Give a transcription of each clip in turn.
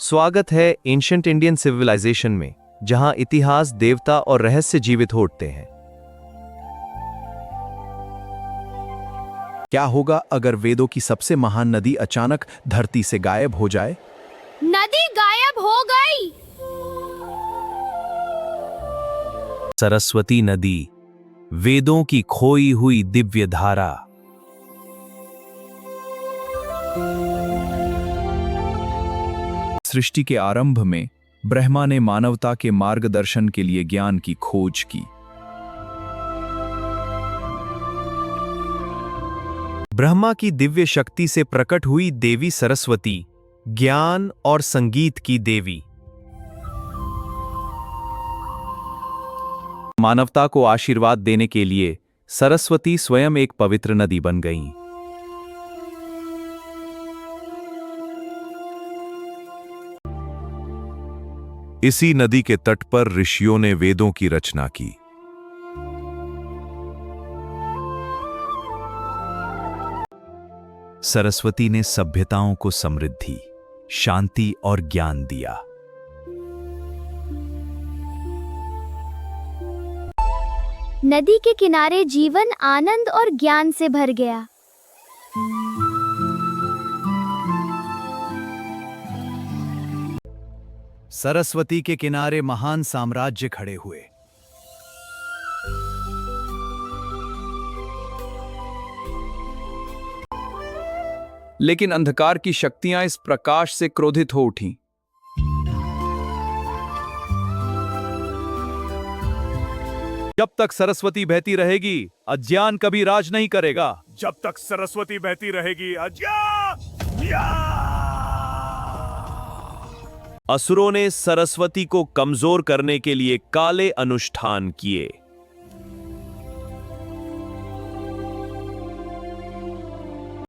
स्वागत है ancient Indian civilisation में, जहां इतिहास, देवता और रहस्य जीवित हो उठते हैं। क्या होगा अगर वेदों की सबसे महान नदी अचानक धरती से गायब हो जाए? नदी गायब हो गई। सरस्वती नदी, वेदों की खोई हुई दिव्य धारा। सृष्टि के आरंभ में ब्रह्मा ने मानवता के मार्गदर्शन के लिए ज्ञान की खोज की। ब्रह्मा की दिव्य शक्ति से प्रकट हुई देवी सरस्वती, ज्ञान और संगीत की देवी। मानवता को आशीर्वाद देने के लिए सरस्वती स्वयं एक पवित्र नदी बन गईं। इसी नदी के तट पर ऋषियों ने वेदों की रचना की। सरस्वती ने सभ्यताओं को समृद्धि, शांति और ज्ञान दिया। नदी के किनारे जीवन आनंद और ज्ञान से भर गया। सरस्वती के किनारे महान साम्राज्य खड़े हुए। लेकिन अंधकार की शक्तियां इस प्रकाश से क्रोधित हो उठीं। जब तक सरस्वती बहती रहेगी, अज्ञान कभी राज नहीं करेगा। जब तक सरस्वती बहती रहेगी, अज्ञान। असुरों ने सरस्वती को कमजोर करने के लिए काले अनुष्ठान किए।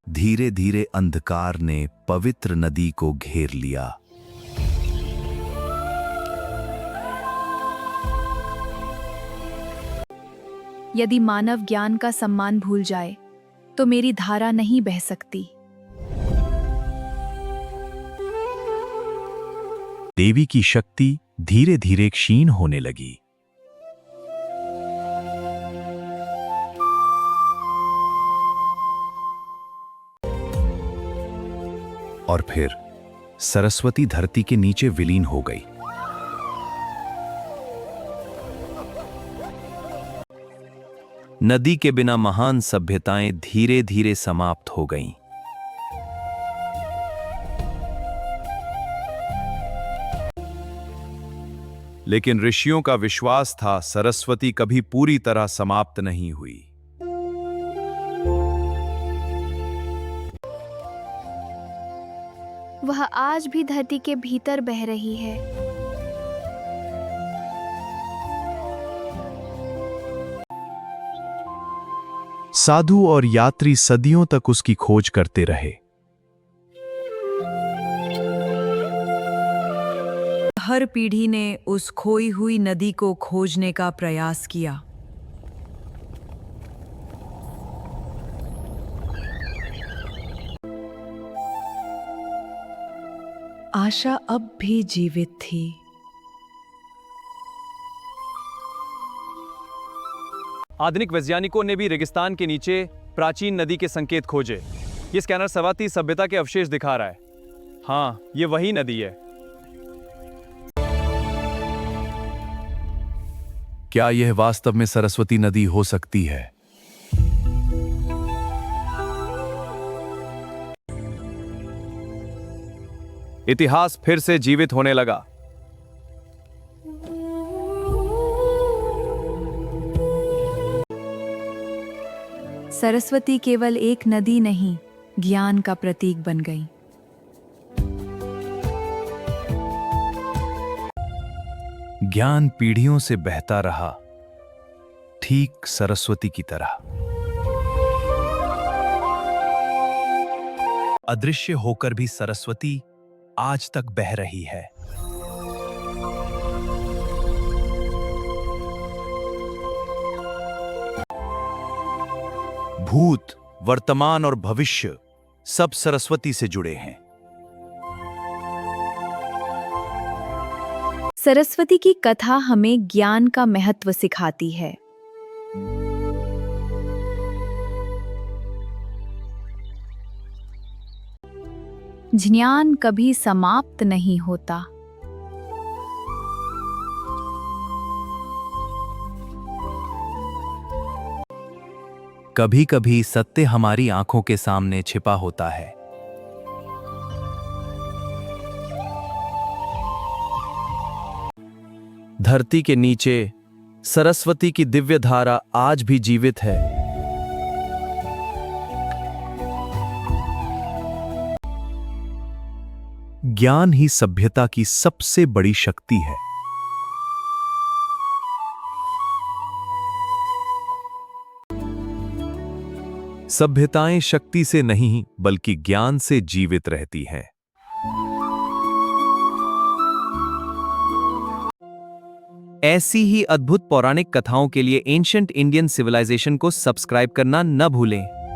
धीरे धीरे अंधकार ने पवित्र नदी को घेर लिया। यदि मानव ज्ञान का सम्मान भूल जाए तो मेरी धारा नहीं बह सकती। देवी की शक्ति धीरे धीरे क्षीण होने लगी। और फिर सरस्वती धरती के नीचे विलीन हो गई। नदी के बिना महान सभ्यताएं धीरे धीरे समाप्त हो गईं। लेकिन ऋषियों का विश्वास था सरस्वती कभी पूरी तरह समाप्त नहीं हुई। वह आज भी धरती के भीतर बह रही है। साधु और यात्री सदियों तक उसकी खोज करते रहे। हर पीढ़ी ने उस खोई हुई नदी को खोजने का प्रयास किया। आशा अब भी जीवित थी। आधुनिक वैज्ञानिकों ने भी रेगिस्तान के नीचे प्राचीन नदी के संकेत खोजे। ये स्कैनर सवाती सभ्यता के अवशेष दिखा रहा है। हाँ, ये वही नदी है। क्या यह वास्तव में सरस्वती नदी हो सकती है? इतिहास फिर से जीवित होने लगा। सरस्वती केवल एक नदी नहीं, ज्ञान का प्रतीक बन गई। ज्ञान पीढ़ियों से बहता रहा, ठीक सरस्वती की तरह। अदृश्य होकर भी सरस्वती आज तक बह रही है। भूत, वर्तमान और भविष्य सब सरस्वती से जुड़े हैं। सरस्वती की कथा हमें ज्ञान का महत्व सिखाती है। ज्ञान कभी समाप्त नहीं होता। कभी कभी सत्य हमारी आंखों के सामने छिपा होता है। धरती के नीचे सरस्वती की दिव्य धारा आज भी जीवित है। ज्ञान ही सभ्यता की सबसे बड़ी शक्ति है। सभ्यताएं शक्ति से नहीं बल्कि ज्ञान से जीवित रहती हैं। ऐसी ही अद्भुत पौराणिक कथाओं के लिए एंशिएंट इंडियन सिविलाइजेशन को सब्सक्राइब करना न भूलें।